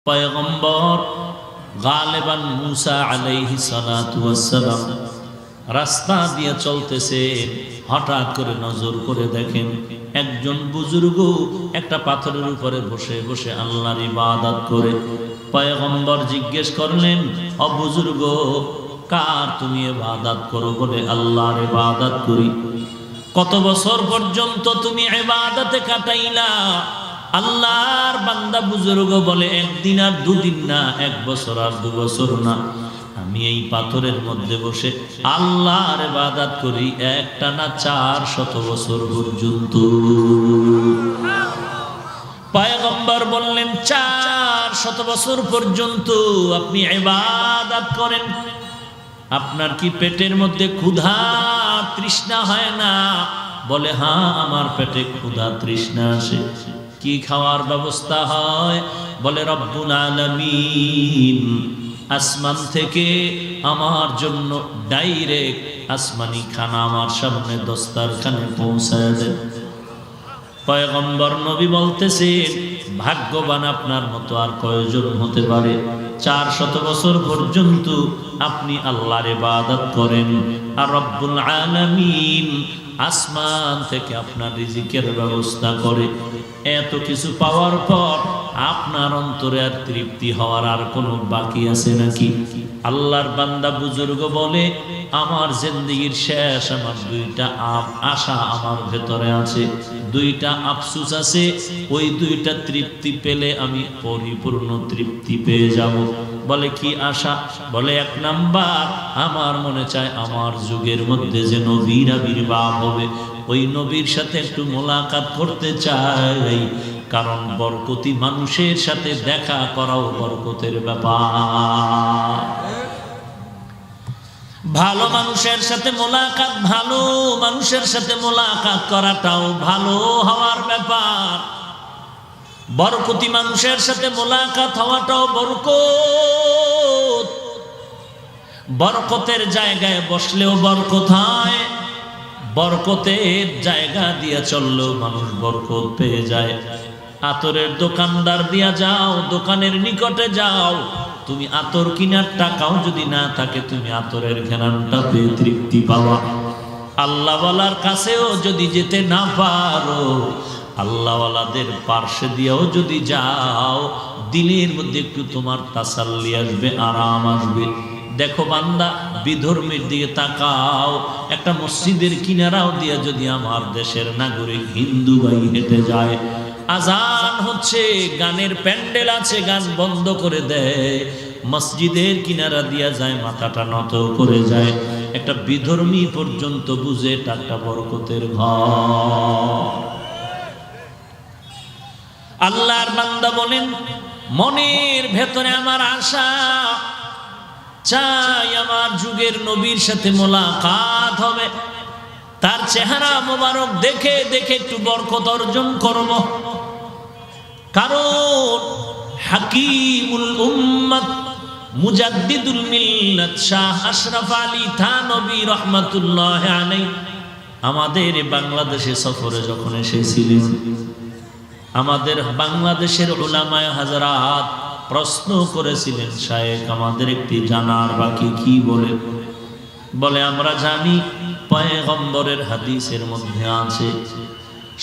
পয়গম্বর গালেবান মুসা আলাইহিস সালাতু ওয়াস সালাম রাস্তা দিয়ে চলতেছে, হঠাৎ করে নজর করে দেখেন একজন বুজুর্গ একটা পাথরের উপরে বসে বসে আল্লাহর ইবাদত করে। পয়গম্বর জিজ্ঞেস করলেন, ও বুজুর্গ, কার তুমি ইবাদত করো? বলে আল্লাহর ইবাদত করি। কত বছর পর্যন্ত তুমি ইবাদতে কাটাইলা? আল্লাহর বান্দা বুজুর্গ বলে, একদিন আর দুদিন না, এক বছর আর 2 বছর না, আমি এই পাথরের মধ্যে বসে আল্লাহর ইবাদত করি একটানা 400 বছর পর্যন্ত। পয়গম্বর বললেন, 400 বছর পর্যন্ত আপনি ইবাদত করেন, আপনার কি পেটের মধ্যে ক্ষুধা তৃষ্ণা হয় না? বলে, হ্যাঁ, আমার পেটে ক্ষুধা তৃষ্ণা আসে। কি খাওয়ার ব্যবস্থা হয়? বলে, রব্বুল আলামিন আসমান থেকে আমার জন্য ডাইরেক্ট আসমানি খানা আমার সামনে দস্তরখানে পৌঁছায় দেন। পয়গম্বর নবী বলতেছেন, ভাগ্যবান আপনার মতো আর কয়জন হতে পারে? 400 বছর পর্যন্ত আপনি আল্লাহর ইবাদত করেন, আর রব্বুল আলামিন আসমান থেকে আপনার রিজিকের ব্যবস্থা করে। এত কিছু পাওয়ার পর আপনার অন্তরে আর তৃপ্তি হওয়ার আর কোনো বাকি আছে নাকি? আল্লাহর বান্দা বুজুর্গ বলে, আমার জিন্দেগির শেষ, আমার 2টা আশা আমার ভেতরে আছে, 2টা আফসোস আছে। ওই 2টা তৃপ্তি পেলে আমি পরিপূর্ণ তৃপ্তি পেয়ে যাব। বলে, কি আশা? বলে, 1 নাম্বার, আমার মনে চায় আমার যুগের মধ্যে যে নবীর আবির্ভাব হবে, ওই নবীর সাথে একটু মোলাকাত করতে চাই, কারণ বরকতি মানুষের সাথে দেখা করাও বরকতের ব্যাপার। ভালো মানুষের সাথে মোলাকাত, ভালো মানুষের সাথে মোলাকাত করাটাও ভালো হওয়ার ব্যাপার। বরকতি মানুষের সাথে মোলাকাত হওয়াটাও বরকত। বরকতের জায়গায় বসলেও বরকত হয়, বরকতের জায়গা দিয়ে চললেও মানুষ বরকত পেয়ে যায়। আতরের দোকানদার দিয়া যাও, দোকানের নিকটে যাও, তুমি আতর কিনার টাকাও যদি না থাকে, তুমি আতরের ঘ্রাণটা পেয়ে তৃপ্তি পাওয়া। আল্লাহওয়ালার কাছেও যদি যেতে না পারো, আল্লাহওয়ালাদের পার্শ্বে দিয়েও যদি যাও, দিলের মধ্যে একটু তোমার তাসাল্লি আসবে, আরাম আসবে। দেখো বান্দা, বিধর্মীর দিকে তাকাও, একটা মসজিদের কিনারাও দিয়ে যদি আমার দেশের নাগরিক হিন্দু ভাই হেঁটে যায়, আজান হচ্ছে, গানের প্যান্ডেল আছে, গান বন্ধ করে দেয়, মসজিদের কিনারা দিয়া যায়, মাথাটা নত করে যায়, একটা বিধর্মী পর্যন্ত বুঝে এটা একটা বরকতের ঘর। আল্লাহর বান্দা বলেন, মনের ভেতরে আমার আশা, চাই আমার যুগের নবীর সাথে মোলাকাত হবে, তার চেহারা মোবারক দেখে দেখে একটু বরকত অর্জন করব। কারণ হাকিমুল উম্মত মুজাদ্দিদুল মিল্লাত শাহ আশরাফ আলী থানভী রহমাতুল্লাহ আলাইহি আমাদের বাংলাদেশে সফরে যখন এসেছিলেন, আমাদের বাংলাদেশের উলামায়ে হাজরাত প্রশ্ন করেছিলেন, শায়েখ আমাদের একটি জানার বাকি, কি বলে? বলে, আমরা জানি পয়গম্বরের হাদিসের মধ্যে আছে,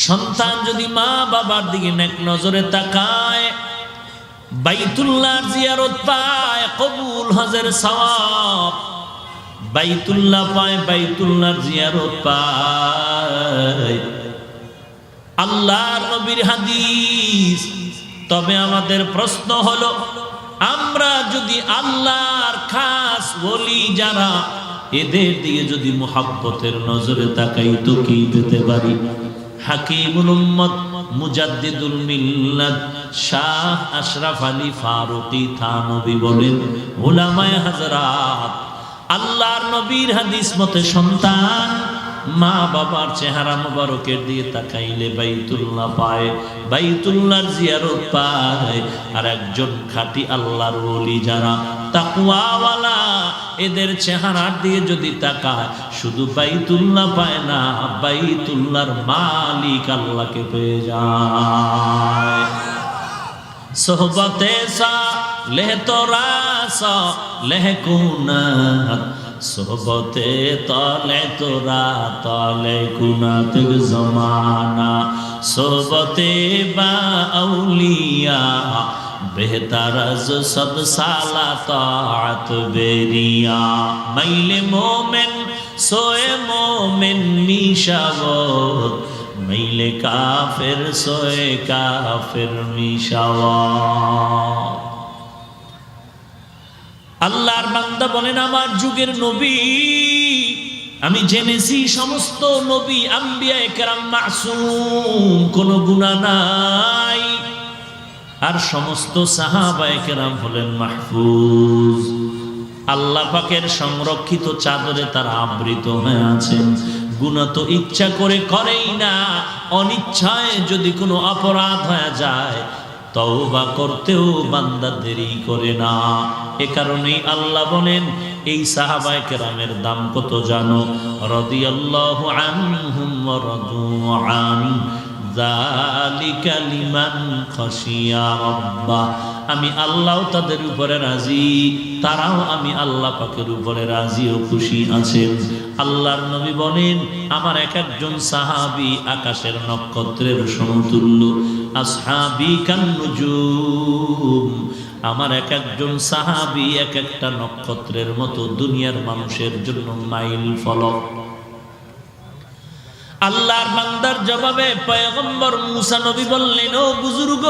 সন্তান যদি মা বাবার দিকে নেক নজরে তাকায়, বাইতুল্লাহর জিয়ারত পায়, কবুল হজের সওয়াব, বাইতুল্লাহ পায়, বাইতুল্লাহর জিয়ারত পায়, আল্লাহর নবীর হাদিস। তবে আমাদের প্রশ্ন হলো, আমরা যদি আল্লাহর খাস ওলি যারা, এদের দিকে যদি মুহাব্বতের নজরে তাকাই তো কি পেতে পারি? হাকিমুল উম্মত মুজাদ্দিদুল মিল্লাত শাহ আশরাফ আলী ফারুকী থানভী বলেন, উলামায়ে হাজরাত, আল্লাহর নবীর হাদিস মতে সন্তান মা বাবার চেহারা মোবারকের দিয়ে তাকাইলে বাইতুল্লাহ পায়, বাইতুল্লাহর জিয়ারত পায়। আর একজন খাঁটি আল্লাহর ওলি যারা তাকওয়াওয়ালা, এদের চেহারার দিয়ে যদি তাকায়, শুধু বাইতুল্লাহ পায় না, বাইতুল্লাহর মালিক আল্লাহকে পেয়ে যায়। सोहबते सालेह तोरा सालेह कुनात सोहबते ताले तोरा ताले कुनात ज़माना सोहबते बा औलिया बेहतर अज़ सब साला ताअत बेरिया मैले मोमिन सोए मोमिन मिशावत मैले काफिर सोए काफिर मिशावत। আল্লাহর বান্দা বলেন আমার যুগের নবী আমি জেনেছি সমস্ত নবী আম্বিয়া কেরাম মাসুম কোনো গুনাহ নাই, আর সমস্ত সাহাবায়ে কেরাম হলেন মাহফুজ, আল্লাহ পাকের সংরক্ষিত চাদরে তারা আবৃত হয়ে আছেন। গুনাহ তো ইচ্ছা করে করেই না, অনিচ্ছায় যদি কোনো অপরাধ হয়ে যায় তওবা করতেও বান্দা দেরি করে না। এ কারণেই আল্লাহ বলেন এই সাহাবায়ে কেরামের দাম কত জানো? রাদিয়াল্লাহু আনহুম ওয়া রাদু আন যালিকা লিমান খাশিয়া রাব্বাহ। আমি আল্লাহ তাদের উপরে রাজি, তারাও আমি আল্লাহ পাকের উপরে রাজি ও খুশি আছেন। আল্লাহর নবী বলেন আমার এক একজন সাহাবী আকাশের নক্ষত্রের সমতুল্য, আসহাবী কান নুজুম, আমার এক একজন সাহাবী এক একটা নক্ষত্রের মতো, দুনিয়ার মানুষের জন্য মাইল ফলক। আল্লাহর বান্দার জবাবে পয়গম্বর মুসা নবী বললেন ও বুজুর্গ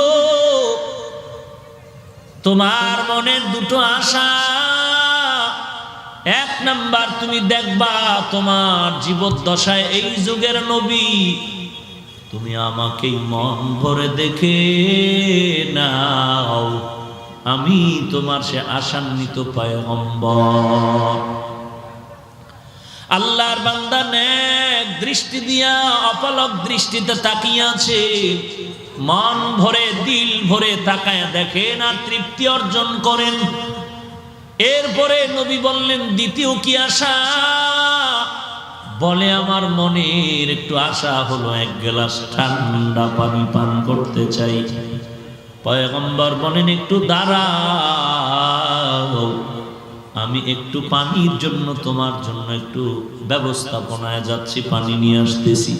তোমার মনের দুটো আশা, এক নাম্বার তুমি দেখবা তোমার জীবদ্দশায় এই যুগের নবী তুমি আমাকেই মন ভরে দেখে নাও, আমি তোমার সে আশান্বিত পয়গম্বর। আল্লাহর বান্দা নেক দৃষ্টি দিয়া অপলক দৃষ্টিতে তাকিয়ে আছে, মন ভরে দিল ভরে তাকায় দেখেন আর তৃপ্তি অর্জন করেন। এরপরে নবী বললেন দ্বিতীয় কি আশা? বলে আমার মনের একটু আশা হলো এক গ্লাস ঠান্ডা পানি পান করতে চাই। পয়গম্বর বলেন একটু দাঁড়াও, আমি একটু পানির জন্য তোমার জন্য একটু ব্যবস্থাপনায় যাচ্ছি, পানি নিয়ে আসতেছি।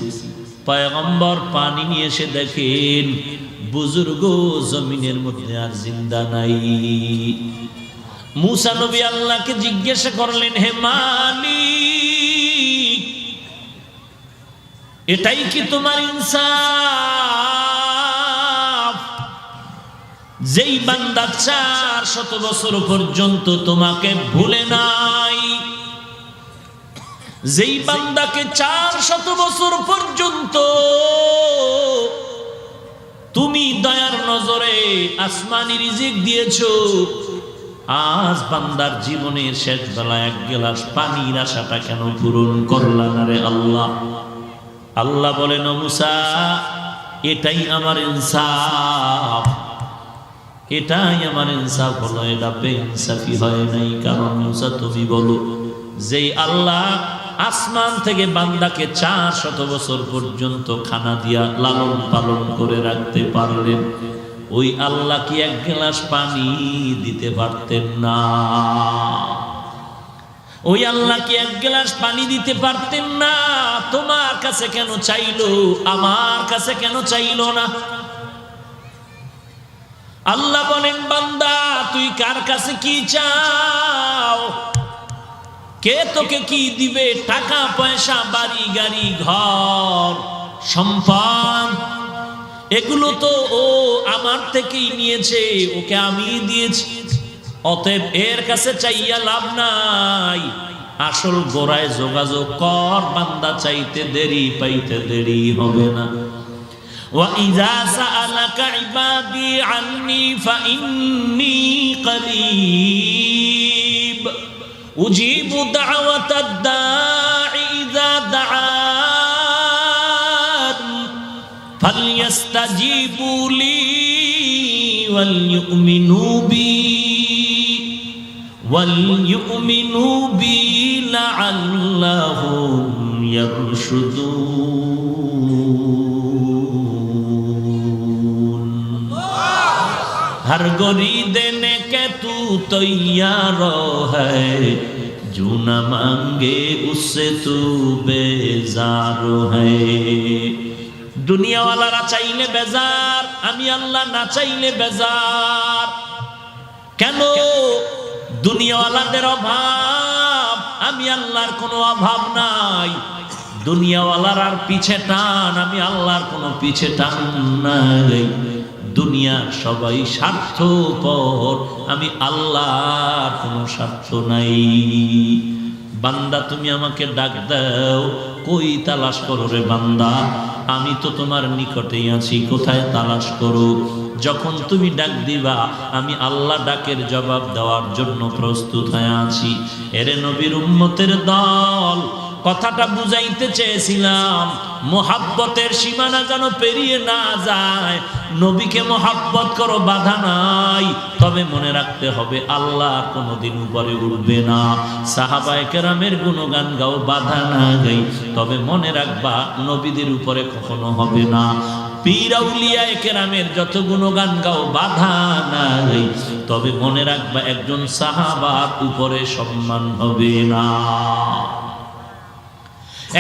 পয়গম্বর পানি নিয়ে এসে দেখেন বুজুর্গ জমিনের মধ্যে আর জিন্দা নাই। মুসা নবী আল্লাহকে জিজ্ঞাসা করলেন হে মালিক এটাই কি তোমার ইনসাফ? যেই বান্দা 400 বছর পর্যন্ত তোমাকে ভুলে নাই, যেই বান্দাকে 400 বছর পর্যন্ত তুমি দয়ার নজরে আসমানি রিজিক দিয়েছো, আজ বান্দার জীবনের শেষ বেলা এক গ্লাস পানির আশাটা কেন পূরণ করলা না রে আল্লাহ? আল্লাহ বলেন ও মুসা এটাই আমার ইনসাফ, এটাই আমার ইনসাফ হলো, এটা বেইনসাফি হয় নাই। কারণ মুসা তুমি বলো যেই আল্লাহ আসমান থেকে বান্দাকে 400 বছর পর্যন্ত খানা দিয়া লালন পালন করে রাখতে পারলেন, ওই আল্লাহ কি এক গ্লাস পানি দিতে পারতেন না? ওই আল্লাহ কি এক গ্লাস পানি দিতে পারতেন না? তোমার কাছে কেন চাইলো, আমার কাছে কেন চাইলো না? আল্লাহ বলেন বান্দা তুই কার কাছে কি চাও? কে তোকে কি দিবে? টাকা পয়সা, বাড়ি গাড়ি, ঘর সম্পদ, এগুলো তো ও আমার থেকেই নিয়েছে, ওকে আমি দিয়েছি। অতএব এর কাছে চাইয়া লাভ নাই, আসল গোড়ায় যোগাযোগ কর, বান্দা চাইতে দেরি পাইতে দেরি হবে না। وَإِذَا سَأَلَكَ عِبَادِي عَنِّي فَإِنِّي قَرِيبٌ أُجِيبُ دَعْوَةَ الدَّاعِ إِذَا دَعَانِ فَلْيَسْتَجِيبُوا لِي وَلْيُؤْمِنُوا بِي لَعَلَّهُمْ يَرْشُدُونَ। कारगरी देने के तू तैयार है, जो न मांगे उससे तू बेजार है। दुनिया वाला चाইলে বেজার, আমি আল্লাহ না চাইলে বেজার। কেন? দুনিয়াওয়ালাদের অভাব, আমি আল্লাহর কোনো অভাব নাই। দুনিয়াওয়ালার আর পিছে টান, আমি আল্লাহর কোনো পিছে টান নাই। দুনিয়ার সবাই স্বার্থপর, আমি আল্লাহর কোনো স্বার্থ নাই। বান্দা তুমি আমাকে ডাক দাও, কই তালাশ করো রে বান্দা, আমি তো তোমার নিকটেই আছি, কোথায় তালাশ করো? যখন তুমি ডাক দিবা আমি আল্লাহ ডাকের জবাব দেওয়ার জন্য প্রস্তুত হয়ে আছি। এরে নবীর উম্মতের দল, কথাটা বুঝাইতে চেয়েছিলাম মোহাব্বতের সীমানা যেন পেরিয়ে না যায়। নবীকে মোহাব্বত করো, বাধা নাই, তবে মনে রাখতে হবে আল্লাহ কোনোদিন উপরে উঠবে না। সাহাবায়ে কেরামের গুণগান গাও, বাধা না গাই, তবে মনে রাখবা নবীদের উপরে কখনো হবে না। পীর আউলিয়ায়ে কেরামের যত গুণগান গাও, বাধা নাই, তবে মনে রাখবা একজন সাহাবার উপরে সম্মান হবে না।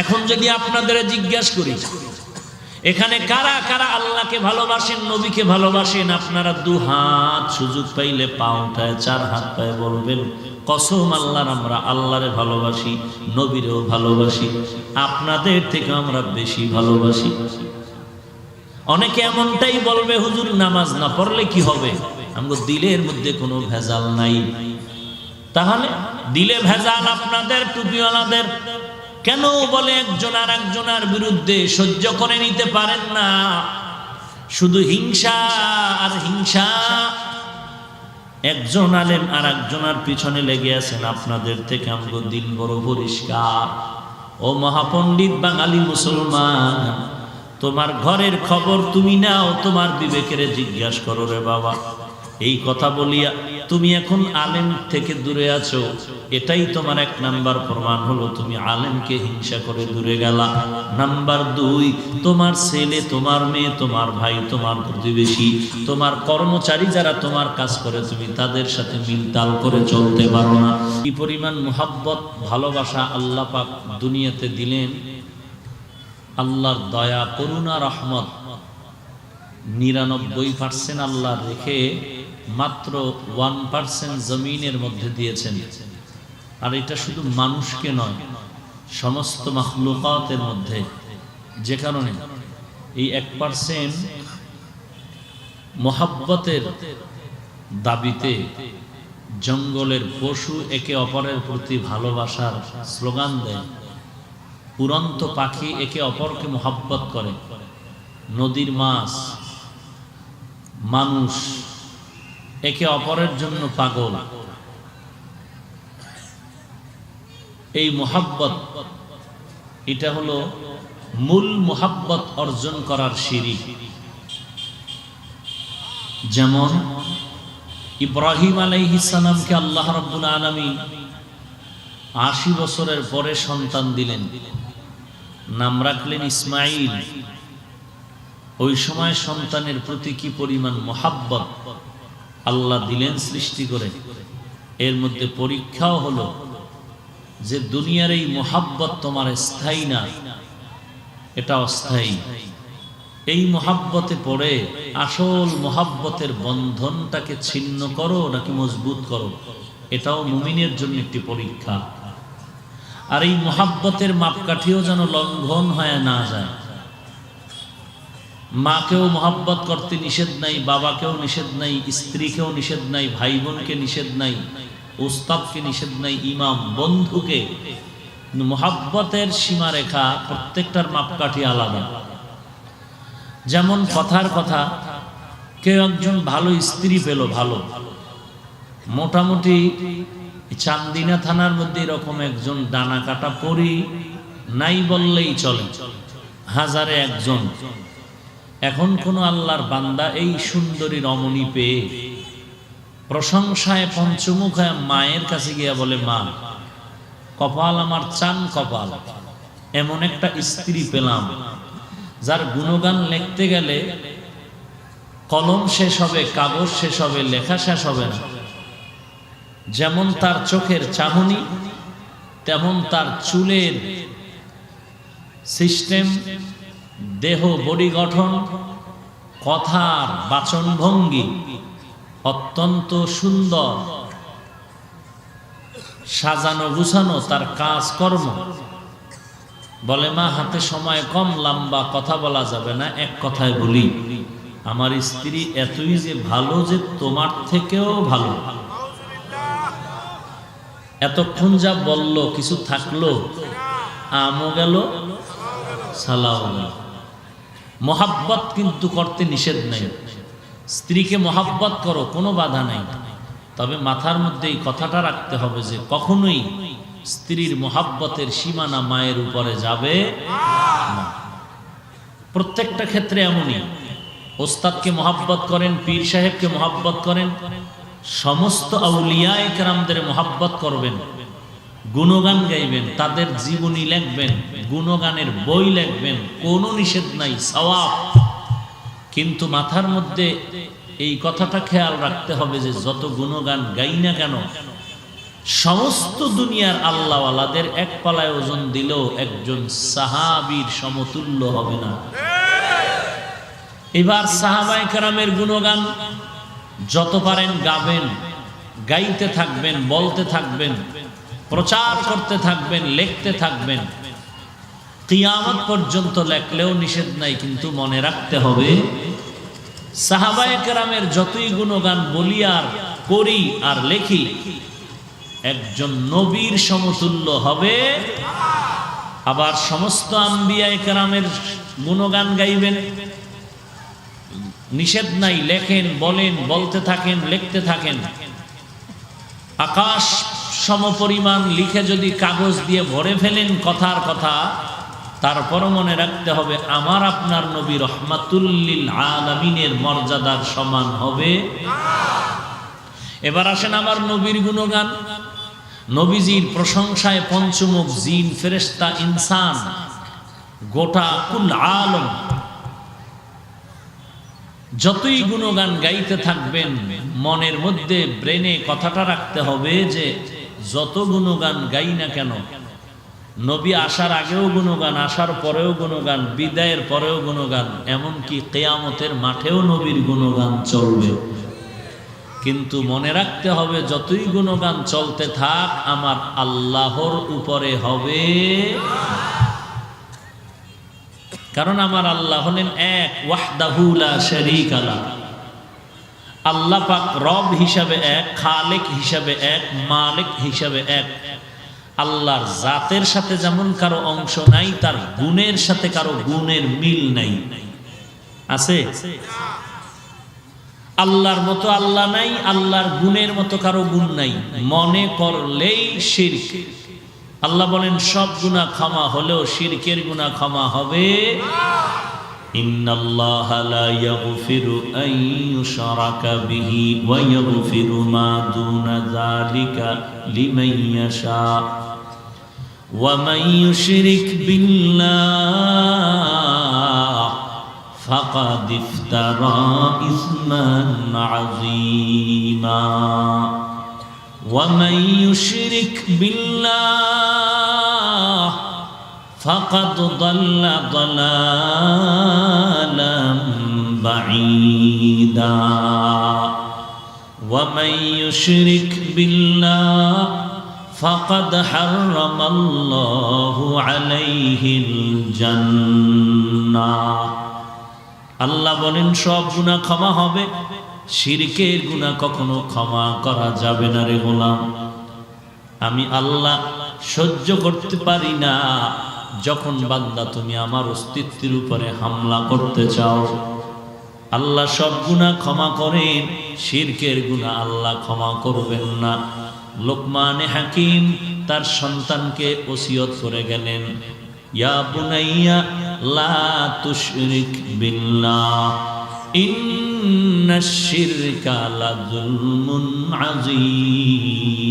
এখন যদি আপনাদের জিজ্ঞাসা করি এখানে কারা কারা আল্লাহকে ভালোবাসেন, নবীকে ভালোবাসেন, আপনারা দু হাত সুযোগ পাইলে পা উঠায়, চার হাত পায়ে বলবেন কসম আল্লাহর আমরা আল্লাহরে ভালোবাসি, নবীরেও ভালোবাসি, আপনাদের থেকে আমরা বেশি ভালোবাসি। অনেকে এমনটাই বলবে হুজুর নামাজ না পড়লে কি হবে, আমগো দিলের মধ্যে কোনো ভেজাল নাই। তাহলে দিলে ভেজাল আপনাদের, টুপিওয়ালাদের। কেন বলে একজন আর একজনের বিরুদ্ধে সহ্য করে নিতে পারেন না, শুধু হিংসা আর হিংসা। একজন আলেম আর একজনের পিছনে লেগে আছেন, আপনাদের থেকে আমগো দিল বড় পরিষ্কার। ও মহাপণ্ডিত বাঙালি মুসলমান, তোমার ঘরের খবর তুমি নাও, তোমার বিবেকের জিজ্ঞাসা করো রে বাবা। এই কথা বলিয়া তুমি এখন আলেম থেকে দূরে আছো, এটাই তোমার এক নাম্বার প্রমাণ হলো তুমি আলেমকে হিংসা করে দূরে গেলা। নাম্বার দুই, তোমার ছেলে, তোমার মেয়ে, তোমার ভাই, তোমার প্রতিবেশী, তোমার কর্মচারী যারা তোমার কাজ করে, তুমি তাদের সাথে মিলতাল করে চলতে পারো না। কি পরিমাণ মুহাব্বত, ভালোবাসা আল্লাহ পাক দুনিয়াতে দিলেন। আল্লাহর দয়া, করুণা, রহমত 99% আল্লাহ রেখে মাত্র 1% জমিনের মধ্যে দিয়েছেন। আর এটা শুধু মানুষকে নয়, সমস্ত মাখলুকাতের মধ্যে। যে কারণে এই 1% মোহাব্বতের দাবিতে জঙ্গলের পশু একে অপরের প্রতি ভালোবাসার স্লোগান দেয়, উড়ন্ত পাখি একে অপরকে মোহাব্বত করে, নদীর মাছ, মানুষ একে অপরের জন্য পাগল। এই মোহাব্বত, এটা হলো মূল মোহাব্বত অর্জন করার সিঁড়ি। যেমন ইব্রাহিম আলাইহিস সালামকে আল্লাহ রাব্বুল আলামিন 80 বছরের পরে সন্তান দিলেন, নাম রাখলেন ইসমাইল। ওই সময় সন্তানের প্রতি কি পরিমাণ মোহাব্বত আল্লাহ দিলেন সৃষ্টি করে। এর মধ্যে পরীক্ষাও হলো যে দুনিয়ার এই মোহাব্বত তোমার স্থায়ী না, এটা অস্থায়ী। এই মোহাব্বতে পড়ে আসল মোহাব্বতের বন্ধনটাকে ছিন্ন করো নাকি মজবুত করো, এটাও মুমিনের জন্য একটি পরীক্ষা। আর এই মোহাব্বতের মাপকাঠিও যেন লঙ্ঘন হয়ে না যায়। মাকেও মোহাব্বত করতে নিষেধ নাই, বাবাকেও নিষেধ নাই, স্ত্রীকেও নিষেধ নাই, ভাই বোনকে নিষেধ নাই, উস্তাদকে নিষেধ নাই, ইমাম, বন্ধুকে। মোহাব্বতের সীমারেখা প্রত্যেকটার মাপকাঠি আলাদা। যেমন কথার কথা, কেউ একজন ভালো স্ত্রী পেল, ভালো মোটামুটি চান্দিনা থানার মধ্যে এরকম একজন ডানা কাটা পরি নাই বললেই চলে, হাজারে একজন। এখন কোন আল্লাহর বান্দা এই সুন্দরী রমণী পেয়ে প্রশংসায় পঞ্চমুখ হয়ে মায়ের কাছে গিয়া বলে, মা, কপাল আমার চান কপাল, এমন একটা স্ত্রী পেলাম যার গুণগান লিখতে গেলে কলম শেষ হবে, কাগজ শেষ হবে, লেখা শেষ হবে না। যেমন তার চোখের চাহনি, তেমন তার চুলের সিস্টেম, দেহ বডি গঠন, কথার বাচনভঙ্গি অত্যন্ত সুন্দর, সাজানো গুছানো তার কাজকর্ম। বলে মা হাতে সময় কম, লম্বা কথা বলা যাবে না, এক কথায় বলি আমার স্ত্রী এতই যে ভালো যে তোমার থেকেও ভালো। এতক্ষণ যা বলল কিছু থাকলো, আমও গেল সালাও গেল। মোহাব্বত কিন্তু করতে নিষেধ নাই, স্ত্রীকে মোহাব্বত করো, কোনো বাধা নাই। তবে মাথার মধ্যে এই কথাটা রাখতে হবে যে কখনোই স্ত্রীর মোহাব্বতের সীমানা মায়ের উপরে যাবে না। প্রত্যেকটা ক্ষেত্রে এমনই। ওস্তাদকে মোহাব্বত করেন, পীর সাহেবকে মোহাব্বত করেন, সমস্ত আউলিয়ায়ে কেরামদের মোহাব্বত করবেন, গুণগান গাইবেন, তাদের জীবনী লিখবেন, গুণগানের বই লিখবেন, কোনো নিষেধ নাই, সওয়াব। কিন্তু মাথার মধ্যে এই কথাটা খেয়াল রাখতে হবে যে যত গুণগান গাই না কেন, সমস্ত দুনিয়ার আল্লাহওয়ালাদের এক পালায় ওজন দিলেও একজন সাহাবীর সমতুল্য হবে না। এবার সাহাবায়ে কেরামের গুণগান যত পারেন গাবেন, গাইতে থাকবেন, বলতে থাকবেন, প্রচার করতে থাকবেন, লিখতে থাকবেন। কিয়ামত পর্যন্ত লেখলেও নিষেধ নাই, কিন্তু মনে রাখতে হবে সাহাবায়ে কেরামের যতই গুণগান বলি আর করি আর লেখি, একজন নবীর সমতুল্য হবে। আবার সমস্ত আম্বিয়ায়ে কেরামের গুণগান গাইবেন, নিষেধ নাই, লেখেন, বলেন, বলতে থাকেন, লিখতে থাকেন। আকাশ সমপরিমাণ লিখে যদি কাগজ দিয়ে ভরে ফেলেন কথার কথা, তারপরও মনে রাখতে হবে আমার আপনার নবী রহমাতুল লিল আলামিনের মর্যাদার সমান হবে। এবার আসেন আমার নবীর গুণগান। নবীজির প্রশংসায় পঞ্চমুখ, জিন, ফেরেশতা, ইনসান, গোটা কুল আলম যতই গুণগান গাইতে থাকবেন, মনের মধ্যে ব্রেনে কথাটা রাখতে হবে যে যত গুণগান গাই না কেন, নবী আসার আগেও গুণগান, আসার পরেও গুণগান, বিদায়ের পরেও গুণগান, এমনকি কিয়ামতের মাঠেও নবীর গুণগান চলবে। কিন্তু মনে রাখতে হবে যতই গুণগান চলতে থাক, আমার আল্লাহর উপরে হবে। কারণ আমার আল্লাহ হলেন এক, ওয়াহদাহু লা শারীকা লাহ। আল্লাহ পাক রব হিসাবে এক, খালেক হিসাবে এক, মালিক হিসাবে এক। আল্লাহর জাতের সাথে যেমন কারো অংশ নাই, তার গুণের সাথে কারো গুণের মিল নাই। আছে? আল্লাহর মতো আল্লাহ নাই, আল্লাহর গুণের মতো কারো গুণ নাই। মনে করলেই শিরক। আল্লাহ বলেন সব গুনাহ ক্ষমা হলেও শিরকের গুনাহ ক্ষমা হবে। ইন্নাল্লাহা লা ইয়াগফিরু আন ইউশরাকা বিহি ওয়া ইয়াগফিরু মা দুনা যালিকা লিমান ইয়াশা ওয়া মান ইউশরিক বিল্লাহ ফাকাদ ইফতারা ইসমান আযীমা ওয়া মান ইউশরিক বিল্লাহ ফাকাদ দাল্লা দালালাম বাঈদা ওয়া মান ইউশরিক বিল্লাহ ফাকাদ হারামাল্লাহু আলাইহিল জান্নাহ। আল্লাহ বলেন সব গুনাহ ক্ষমা হবে, শিরকের গুনাহ কখনো ক্ষমা করা যাবে না রে গোলাম। আমি আল্লাহ সহ্য করতে পারি না যখন বান্দা তুমি আমার অস্তিত্বের উপরে হামলা করতে চাও। আল্লাহ সব গুনাহ ক্ষমা করেন, শিরকের গুনাহ আল্লাহ ক্ষমা করবেন না। লোকমানে হাকিম তার সন্তানকে ওসিয়ত করে গেলেন, ইয়া বুনাইয়া লা তুশরিক বিল্লাহ ইন্নাশ শিরকা লাযুলমুন আযীম।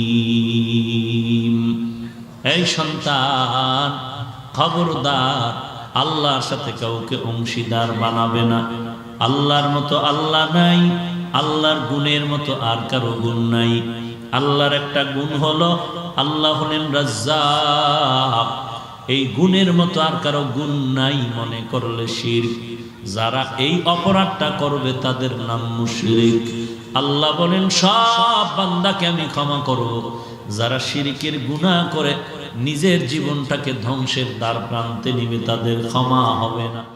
এই সন্তান, খবরদার আল্লাহর সাথে কাউকে অংশীদার বানাবে না। আল্লাহর মতো আল্লাহ নাই, আল্লাহর গুণের মতো আর কারো গুণ নাই। আল্লাহর একটা গুণ হলো আল্লাহ হলেন রাজ্জাক, এই গুণের মতো আর কারো গুণ নাই মনে করলে শিরক। যারা এই অপরাধটা করবে তাদের নাম মুশরিক। আল্লাহ বলেন সব বান্দাকে আমি ক্ষমা করব, যারা শিরকের গুনাহ করে নিজের জীবনটাকে ধ্বংসের দ্বার প্রান্তে নিবে তাদের ক্ষমা হবে না।